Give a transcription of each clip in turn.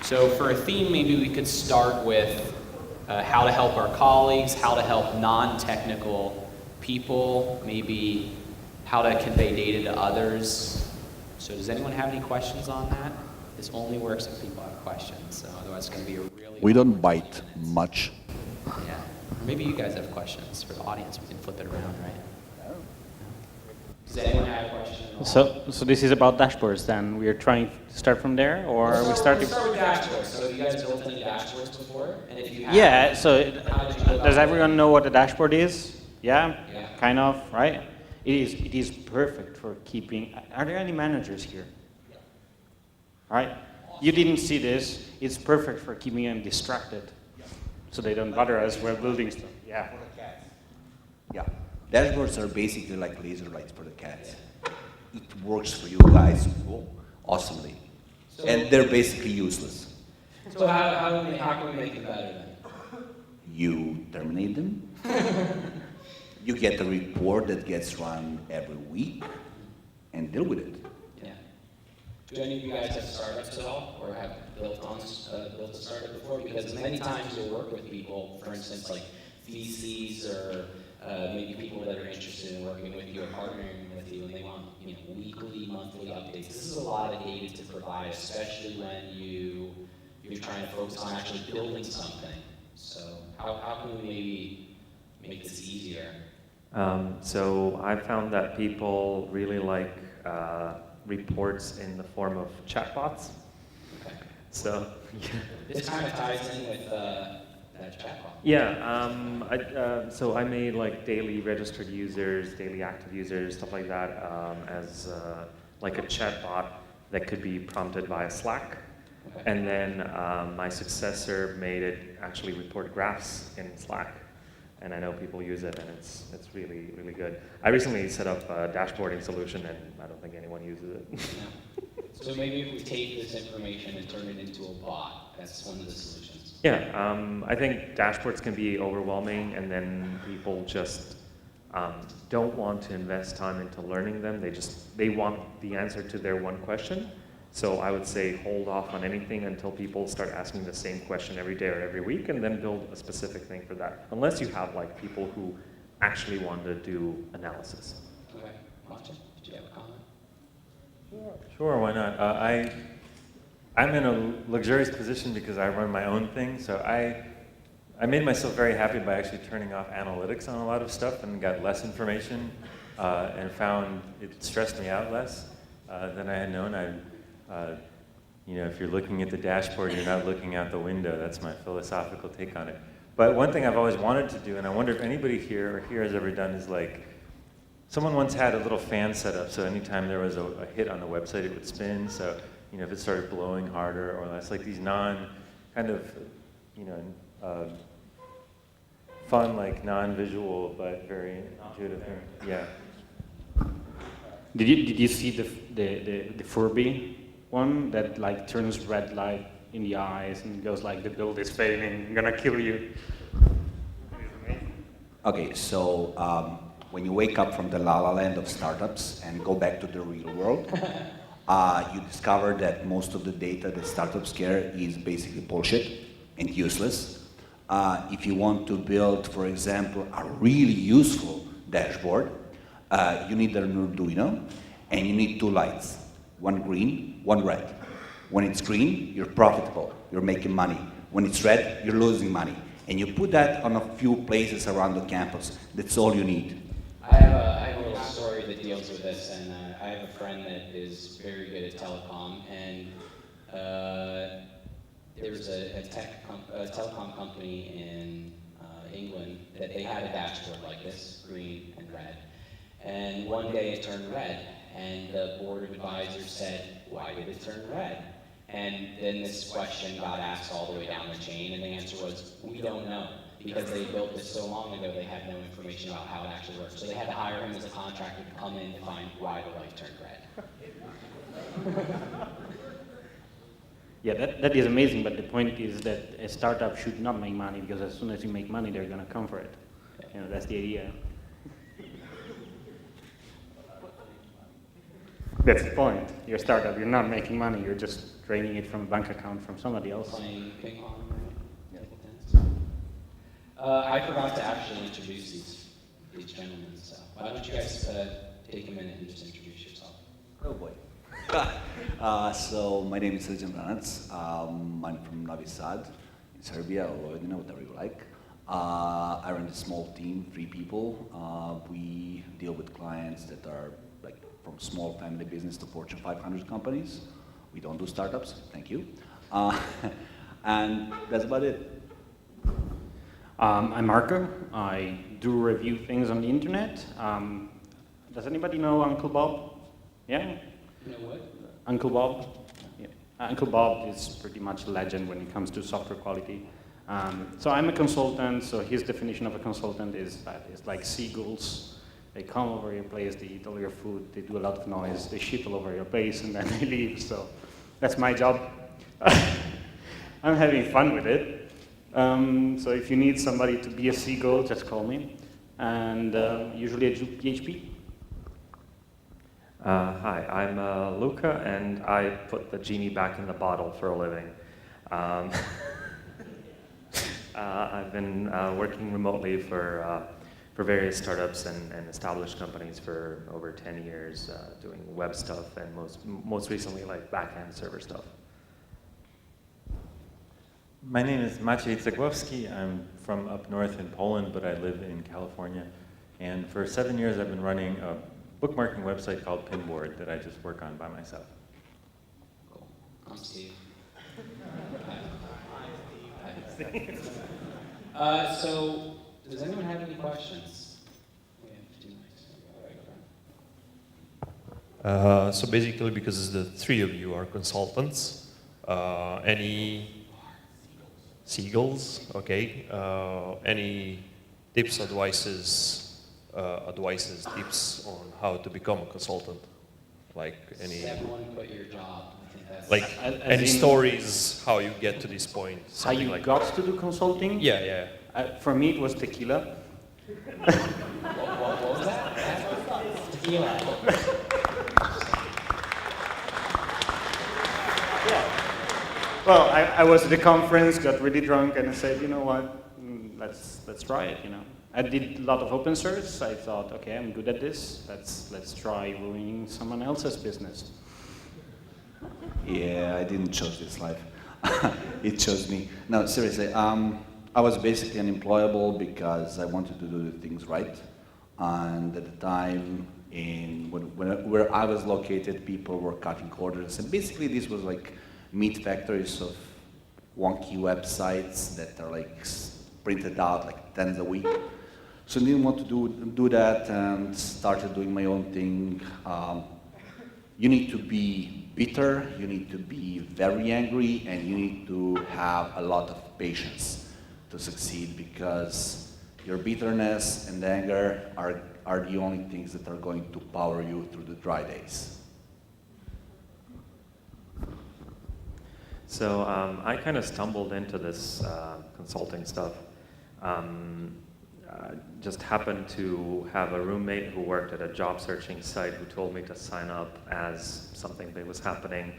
So for a theme, maybe we could start with how to help our colleagues, how to help non-technical people, maybe how to convey data to others. So does anyone have any questions on that? This only works if people have questions, so otherwise it's going to be a really... We don't bite much. Yeah. Or maybe you guys have questions for the audience. We can flip it around, right? Does anyone have a question? So this is about dashboards then. We are trying to start from there, or We'll we start with dashboards. So have you guys built any dashboards before? And if you have, yeah, so does it? everyone know what a dashboard is? Yeah, Yeah. kind of, right? It is perfect for keeping... Are there any managers here? Right? You didn't see this. It's perfect for keeping them distracted, so they don't bother us while building stuff. Yeah. For the cats. Yeah. Dashboards are basically like laser lights for the cats. It works for you guys awesomely. And they're basically useless. So how can we make it better then? You terminate them. You get a report that gets run every week and deal with it. Yeah. Do any of you guys have startups at all, or have built a startup before? Because many times you'll work with people, for instance, like VCs or maybe people that are interested in working with you or partnering with you, and they want weekly, monthly updates. This is a lot of data to provide, especially when you're trying to focus on actually building something. So how can we maybe make this easier? So I found that people really like reports in the form of chatbots. Okay. So This kind of ties in with that chatbot. yeah, so I made like daily registered users, daily active users, stuff like that, as like a chatbot that could be prompted via Slack. Okay. And then my successor made it actually report graphs in Slack. And I know people use it, and it's really, really good. I recently set up a dashboarding solution, and I don't think anyone uses it. Yeah. So maybe if we take this information and turn it into a bot, that's one of the solutions. Yeah, I think dashboards can be overwhelming, and then people just don't want to invest time into learning them. They want the answer to their one question. So I would say hold off on anything until people start asking the same question every day or every week, and then build a specific thing for that. Unless you have like people who actually want to do analysis. Okay, Maciej, did you have a comment? Sure, why not? I'm in a luxurious position because I run my own thing, so I made myself very happy by actually turning off analytics on a lot of stuff and got less information, and found it stressed me out less than I had known. If you're looking at the dashboard, you're not looking out the window. That's my philosophical take on it. But one thing I've always wanted to do, and I wonder if anybody here has ever done, is like, someone once had a little fan set up, so anytime there was a hit on the website, it would spin. So, if it started blowing harder or less, like these fun, like non-visual, but very intuitive thing. Yeah. Did you see the Furby one that like turns red light in the eyes and goes like, the build is failing, I'm gonna kill you? Okay, so when you wake up from the la-la land of startups and go back to the real world, you discover that most of the data that startups care is basically bullshit and useless. If you want to build, for example, a really useful dashboard, you need an Arduino, and you need two lights, one green, one red. When it's green, you're profitable, you're making money. When it's red, you're losing money. And you put that on a few places around the campus. That's all you need. I have a little story that deals with this, and I have a friend that is very good at telecom, and there was a telecom company in England that they had a dashboard like this, green and red. And one day it turned red, and the board of advisors said, why did it turn red? And then this question got asked all the way down the chain, and the answer was, we don't know. Because they built this so long ago, they had no information about how it actually worked. So they had to hire him as a contractor to come in to find why the light turned red. Yeah, that is amazing, but the point is that a startup should not make money, because as soon as you make money, they're going to come for it. That's the idea. That's the point. You're a startup, you're not making money, you're just draining it from a bank account from somebody else. Playing ping pong, right? Table tennis. I forgot to actually introduce these gentlemen, so why don't you guys take a minute and just introduce yourself? Oh boy. So my name is Srdjan Vranac. I'm from Novi Sad in Serbia, or Vojvodina, whatever you like. I run a small team, 3 people. We deal with clients that are like from small family business to Fortune 500 companies. We don't do startups, thank you. And that's about it. I'm Marco. I do review things on the internet. Does anybody know Uncle Bob? Yeah? You know what? Uncle Bob? Yeah. Uncle Bob is pretty much a legend when it comes to software quality. So I'm a consultant, so his definition of a consultant is that it's like seagulls. They come over your place, they eat all your food, they do a lot of noise, they shit all over your place, and then they leave. So that's my job. I'm having fun with it. So if you need somebody to be a seagull, just call me. And usually I do PHP. Hi, I'm Luka, and I put the genie back in the bottle for a living. I've been working remotely for various startups and established companies for over 10 years, doing web stuff and most recently like back-end server stuff. My name is Maciej Ceglowski. I'm from up north in Poland, but I live in California. And for 7 years, I've been running a bookmarking website called Pinboard that I just work on by myself. Cool. I'm Steve. So, does anyone have any questions? We have 2 mics. So basically, because the 3 of you are consultants, any seagulls, okay? Any tips, tips on how to become a consultant? Like any, Everyone quit your job. I think that's like any stories, how you get to this point? How Something you like got to do consulting? Yeah. For me, it was tequila. What was that? Tequila. Well, I was at the conference, got really drunk, and I said, you know what, let's try it, you know. I did a lot of open source. I thought, okay, I'm good at this. Let's try ruining someone else's business. Yeah, I didn't choose this life. It chose me. No, seriously. I was basically unemployable because I wanted to do the things right. And at the time, where I was located, people were cutting corners. And basically, this was like meat factories of wonky websites that are like printed out like tens a week. So I didn't want to do that and started doing my own thing. You need to be bitter, you need to be very angry, and you need to have a lot of patience to succeed, because your bitterness and anger are the only things that are going to power you through the dry days. So I kind of stumbled into this consulting stuff. Just happened to have a roommate who worked at a job searching site who told me to sign up as something that was happening.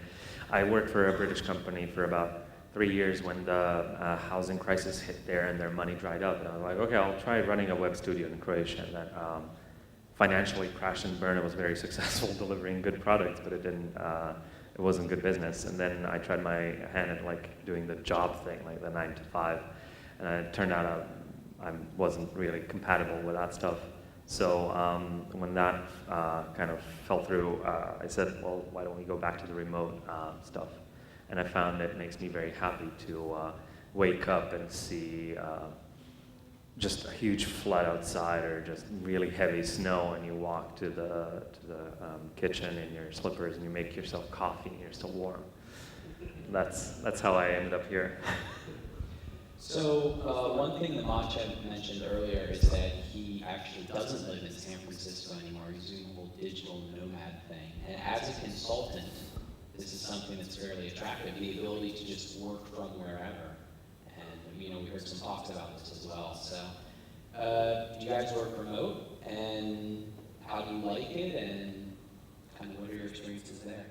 I worked for a British company for about 3 years when the housing crisis hit there and their money dried up. And I was like, okay, I'll try running a web studio in Croatia. And that financially crashed and burned. It was very successful delivering good products, but it wasn't good business. And then I tried my hand at like doing the job thing, like the 9 to 5. And it turned out I wasn't really compatible with that stuff. So when that kind of fell through, I said, well, why don't we go back to the remote stuff? And I found it makes me very happy to wake up and see just a huge flood outside or just really heavy snow, and you walk to the kitchen in your slippers and you make yourself coffee and you're still warm. That's how I ended up here. So one thing that Maciej mentioned earlier is that he actually doesn't live in San Francisco anymore. He's doing the whole digital nomad thing. And as a consultant, this is something that's fairly attractive, the ability to just work from wherever. And we heard some talks about this as well. So do you guys work remote? And how do you like it? And kind of what are your experiences there?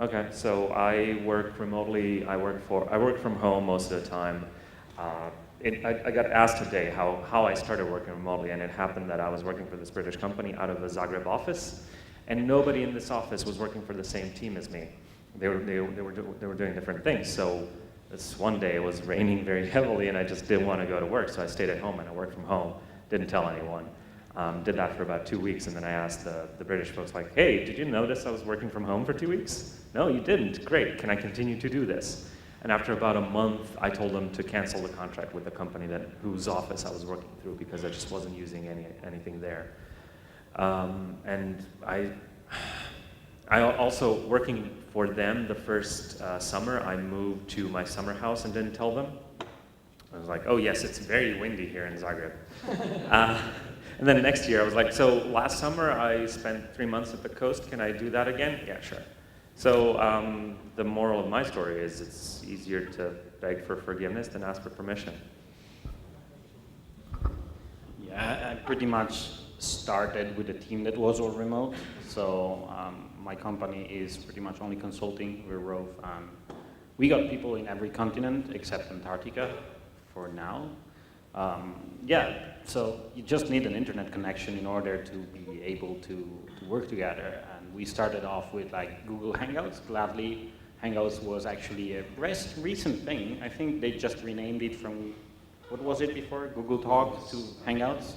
Okay, so I work remotely. I work from home most of the time. I got asked today how I started working remotely, and it happened that I was working for this British company out of the Zagreb office, and nobody in this office was working for the same team as me. They were doing different things. So this one day it was raining very heavily, and I just didn't want to go to work, so I stayed at home and I worked from home. Didn't tell anyone. Did that for about 2 weeks, and then I asked the British folks, like, hey, did you notice I was working from home for 2 weeks? No, you didn't. Great. Can I continue to do this? And after about a month, I told them to cancel the contract with the company whose office I was working through because I just wasn't using anything there. And I also, working for them the first summer, I moved to my summer house and didn't tell them. I was like, oh yes, it's very windy here in Zagreb. And then next year I was like, so last summer I spent 3 months at the coast, can I do that again? Yeah, sure. So the moral of my story is it's easier to beg for forgiveness than ask for permission. Yeah, I pretty much started with a team that was all remote. So my company is pretty much only consulting. We're Rove. We got people in every continent except Antarctica for now. Yeah, so you just need an internet connection in order to be able to work together. And we started off with like Google Hangouts. Gladly, Hangouts was actually a recent thing. I think they just renamed it from, what was it before? Google Talk to Hangouts.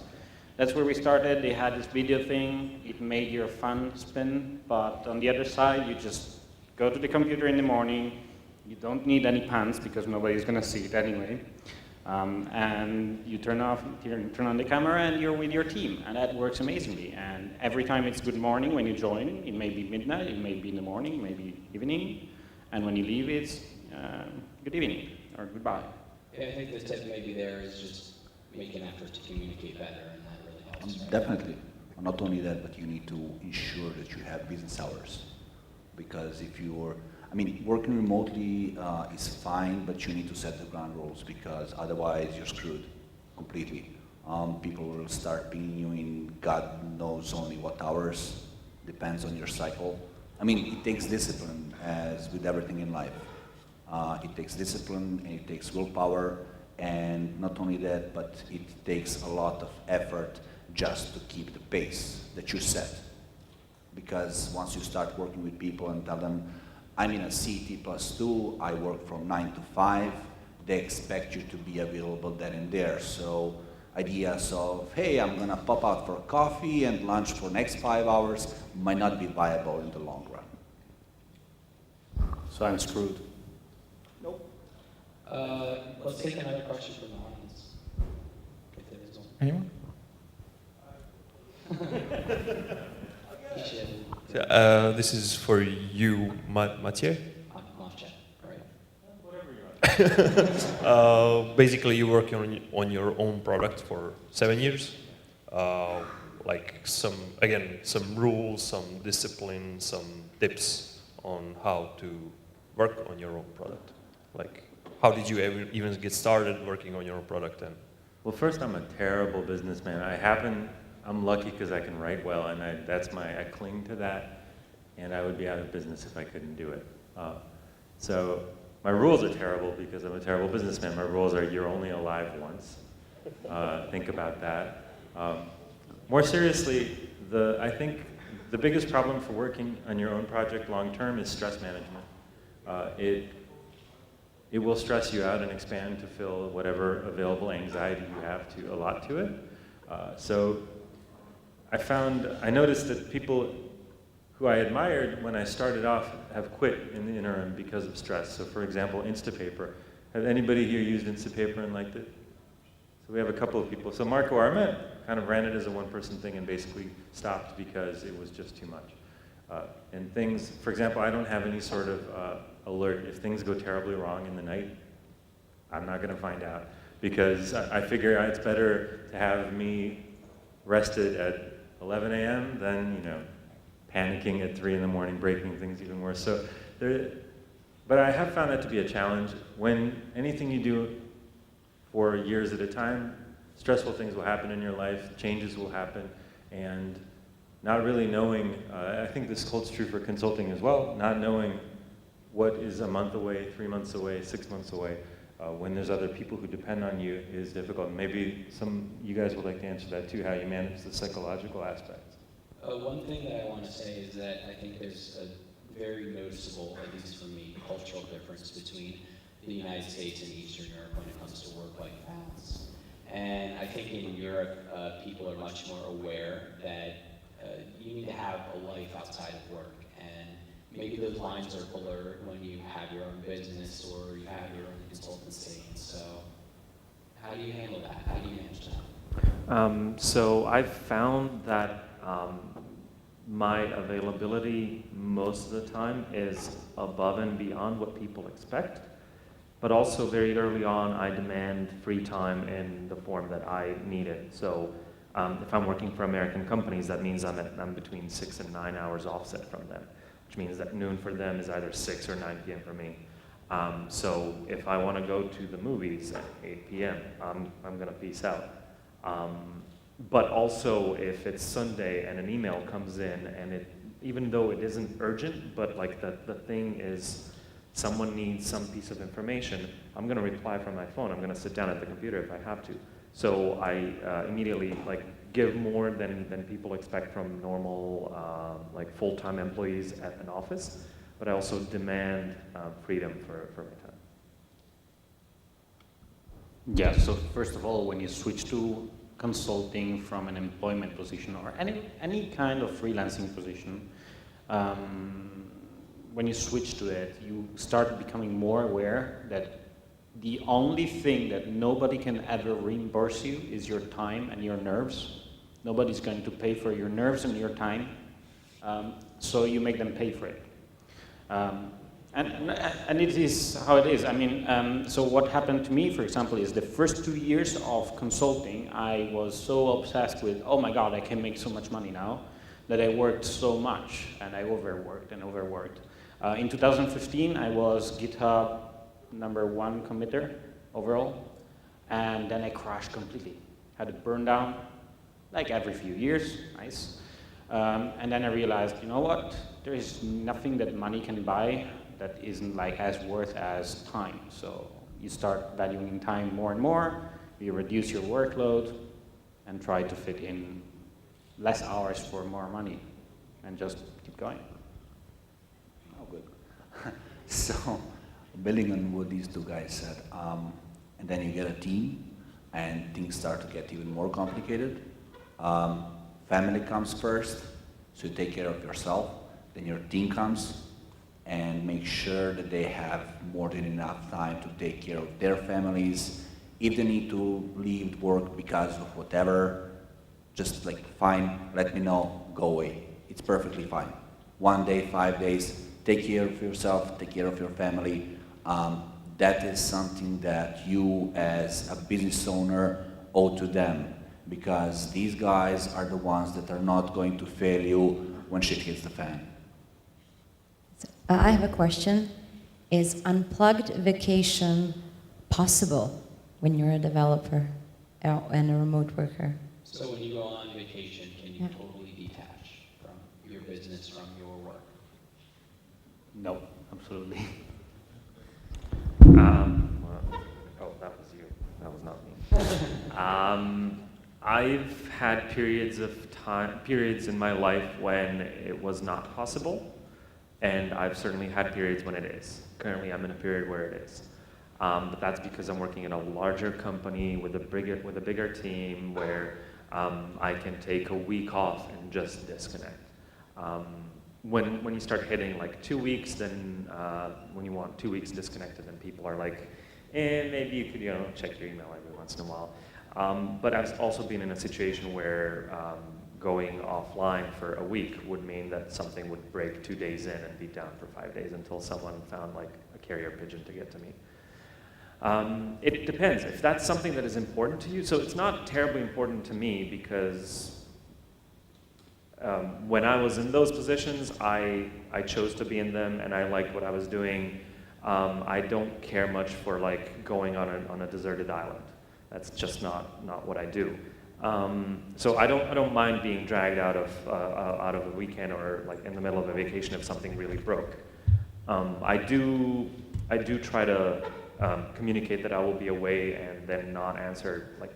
That's where we started. They had this video thing. It made your fun spin. But on the other side, you just go to the computer in the morning. You don't need any pants because nobody's going to see it anyway. And you turn on the camera and you're with your team, and that works amazingly. And every time it's good morning when you join, it may be midnight, it may be in the morning, it may be evening, and when you leave it's good evening or goodbye. Yeah, I think the tip maybe there is just make an effort to communicate better, and that really helps. Right? Definitely. Not only that, but you need to ensure that you have business hours. Because if you're, I mean, working remotely is fine, but you need to set the ground rules because otherwise you're screwed completely. People will start pinging you in God knows only what hours, depends on your cycle. I mean, it takes discipline, as with everything in life. It takes discipline and it takes willpower, and not only that, but it takes a lot of effort just to keep the pace that you set. Because once you start working with people and tell them, I'm in a CT+2, I work from 9 to 5, they expect you to be available then and there. So ideas of, hey, I'm gonna pop out for coffee and lunch for next 5 hours might not be viable in the long run. So I'm screwed. Nope. Let's take another question from the audience. If there is one. Anyone? So, This is for you, Maciej. Maciej, right? Basically, you work on your own product for 7 years. Like some rules, some discipline, some tips on how to work on your own product. Like, how did you ever even get started working on your own product? And Well, first, I'm a terrible businessman. I'm lucky because I can write well, and I cling to that, and I would be out of business if I couldn't do it. So my rules are terrible because I'm a terrible businessman. My rules are you're only alive once. Think about that. More seriously, I think the biggest problem for working on your own project long term is stress management. It will stress you out and expand to fill whatever available anxiety you have to allot to it. So I noticed that people who I admired when I started off have quit in the interim because of stress. So for example, Instapaper. Has anybody here used Instapaper and liked it? So we have a couple of people. So Marco Arment kind of ran it as a one-person thing and basically stopped because it was just too much. And things, for example, I don't have any sort of alert. If things go terribly wrong in the night, I'm not going to find out because I figure it's better to have me rested at 11 a.m. than, panicking at 3 in the morning, breaking things even worse. So but I have found that to be a challenge. When anything you do for years at a time, stressful things will happen in your life, changes will happen, and not really knowing, I think this holds true for consulting as well, not knowing what is a month away, 3 months away, 6 months away, when there's other people who depend on you is difficult. Maybe you guys would like to answer that too, how you manage the psychological aspects. One thing that I want to say is that I think there's a very noticeable, at least for me, cultural difference between the United States and Eastern Europe when it comes to work-life balance. And I think in Europe, people are much more aware that you need to have a life outside of work. And maybe those lines are blurred when you have your own business or you have your own consultancy. So how do you handle that? How do you manage that? So I've found that my availability most of the time is above and beyond what people expect, but also very early on I demand free time in the form that I need it. So if I'm working for American companies, that means I'm between 6 and 9 hours offset from them, which means that noon for them is either 6 or 9 p.m. for me. So if I want to go to the movies at 8 p.m., I'm going to peace out. But also if it's Sunday and an email comes in and even though it isn't urgent, but like the thing is someone needs some piece of information, I'm going to reply from my phone. I'm going to sit down at the computer if I have to. So I immediately give more than people expect from normal full-time employees at an office, but I also demand freedom for my time. Yeah, so first of all, when you switch to consulting from an employment position or any kind of freelancing position, when you switch to it, you start becoming more aware that the only thing that nobody can ever reimburse you is your time and your nerves. Nobody's going to pay for your nerves and your time, so you make them pay for it. And it is how it is. I mean, so what happened to me, for example, is the first 2 years of consulting, I was so obsessed with, oh my God, I can make so much money now, that I worked so much, and I overworked and overworked. In 2015, I was GitHub #1 committer overall, and then I crashed completely. Had a burn down, like every few years, nice. And then I realized, you know what? There is nothing that money can buy that isn't as worth as time. So you start valuing time more and more, you reduce your workload, and try to fit in less hours for more money, and just keep going. Oh, good. So, building on what these two guys said, and then you get a team, and things start to get even more complicated. Family comes first, so you take care of yourself, then your team comes, and make sure that they have more than enough time to take care of their families. If they need to leave work because of whatever, just fine, let me know, go away. It's perfectly fine. 1 day, 5 days, take care of yourself, take care of your family. That is something that you as a business owner owe to them, because these guys are the ones that are not going to fail you when shit hits the fan. I have a question. Is unplugged vacation possible when you're a developer and a remote worker? So when you go on vacation, can you totally detach from your business, from your work? No, absolutely. Oh, that was you. That was not me. I've had periods in my life when it was not possible, and I've certainly had periods when it is. Currently, I'm in a period where it is. But that's because I'm working in a larger company with a bigger team where I can take a week off and just disconnect. When you start hitting 2 weeks, then when you want 2 weeks disconnected, then people are like, maybe you could check your email every once in a while. But I've also been in a situation where going offline for a week would mean that something would break 2 days in and be down for 5 days until someone found a carrier pigeon to get to me. It depends. If that's something that is important to you, so it's not terribly important to me because when I was in those positions, I chose to be in them and I liked what I was doing. I don't care much for going on a deserted island. That's just not what I do. So I don't mind being dragged out of a weekend or like in the middle of a vacation if something really broke. I do try to communicate that I will be away and then not answer like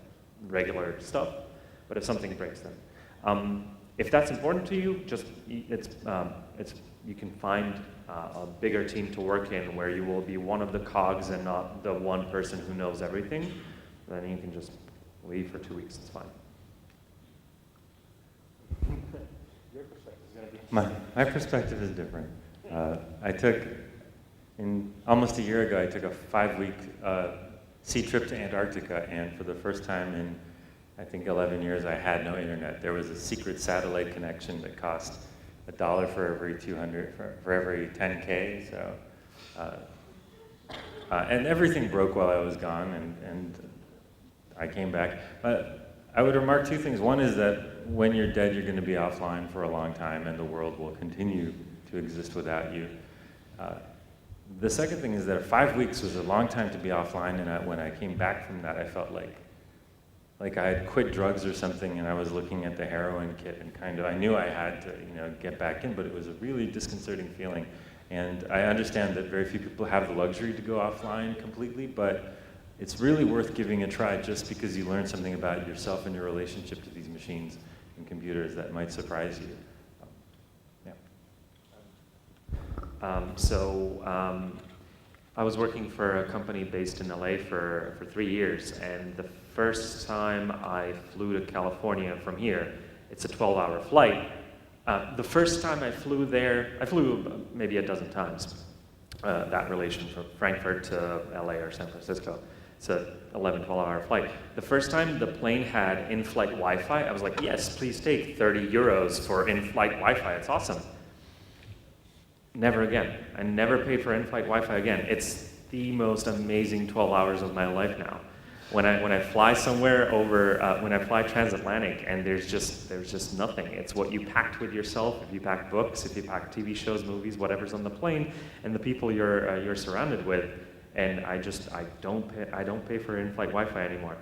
regular stuff. But if something breaks, then if that's important to you, just you can find a bigger team to work in where you will be one of the cogs and not the one person who knows everything. Then you can just leave for 2 weeks. It's fine. Your perspective is going to be... My perspective is different. Almost a year ago, I took a 5-week sea trip to Antarctica, and for the first time in, I think, 11 years, I had no internet. There was a secret satellite connection that cost $1 for every 200, for every 10K, so, and everything broke while I was gone, and I came back. But I would remark 2 things. One is that when you're dead, you're going to be offline for a long time, and the world will continue to exist without you. The second thing is that 5 weeks was a long time to be offline, and when I came back from that, I felt like I had quit drugs or something, and I was looking at the heroin kit, and I knew I had to, get back in, but it was a really disconcerting feeling. And I understand that very few people have the luxury to go offline completely, but it's really worth giving a try just because you learn something about yourself and your relationship to these machines and computers that might surprise you. I was working for a company based in LA for 3 years, and the first time I flew to California from here, it's a 12-hour flight. The first time I flew there, I flew maybe a dozen times, that relation from Frankfurt to LA or San Francisco. It's a 11, 12-hour flight. The first time the plane had in-flight Wi-Fi, I was like, yes, please take 30 euros for in-flight Wi-Fi, it's awesome. Never again. I never paid for in-flight Wi-Fi again. It's the most amazing 12 hours of my life now. When I fly somewhere over, when I fly transatlantic, and there's just nothing. It's what you packed with yourself. If you pack books, if you pack TV shows, movies, whatever's on the plane, and the people you're surrounded with. And I don't pay for in-flight Wi-Fi anymore.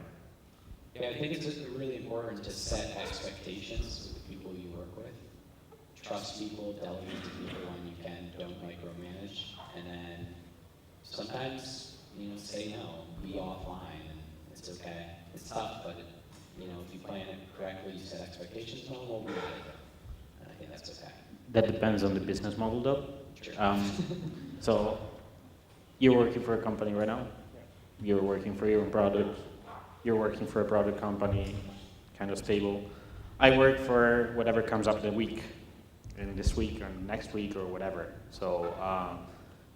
Yeah, I think it's really important to set expectations with the people you work with. Trust people, delegate to people when you can, don't micromanage, and then sometimes, say no, be offline, and it's okay. It's tough, but, if you plan it correctly, you set expectations, no one will be mad at you. And I think that's okay. That depends on the business model, though. Sure. So, you're working for a company right now. You're working for your own product. You're working for a product company, kind of stable. I work for whatever comes up the week. In this week or next week or whatever. So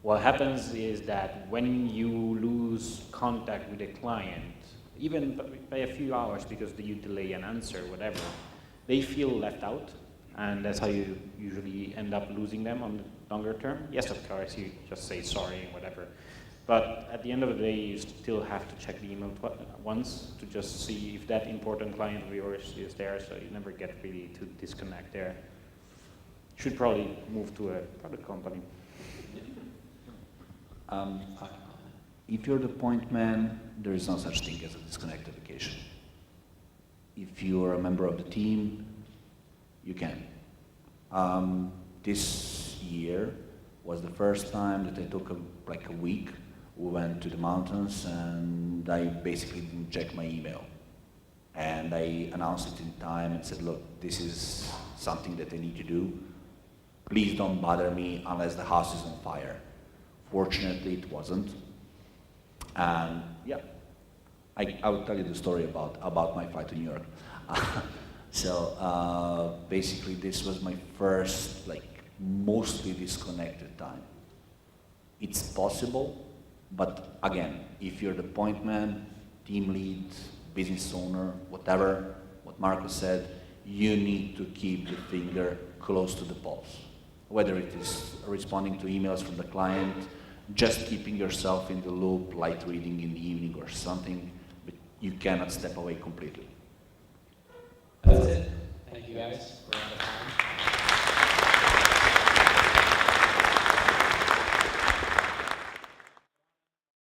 what happens is that when you lose contact with a client, even by a few hours because you delay an answer, whatever, they feel left out, and that's how you usually end up losing them on the longer term. Yes, of course, you just say sorry and whatever. But at the end of the day, you still have to check the email once to just see if that important client of yours is there, so you never get really to disconnect there. Should probably move to a product company. If you're the point man, there is no such thing as a disconnected vacation. If you're a member of the team, you can. This year was the first time that I took a week. We went to the mountains, and I basically didn't check my email. And I announced it in time and said, look, this is something that I need to do. Please don't bother me unless the house is on fire. Fortunately, it wasn't. And yeah, I will tell you the story about my flight to New York. So basically, this was my first, mostly disconnected time. It's possible, but again, if you're the point man, team lead, business owner, whatever, what Marcus said, you need to keep the finger close to the pulse. Whether it is responding to emails from the client, just keeping yourself in the loop, light reading in the evening or something, but you cannot step away completely. That's it. Thank you guys. We're out of time.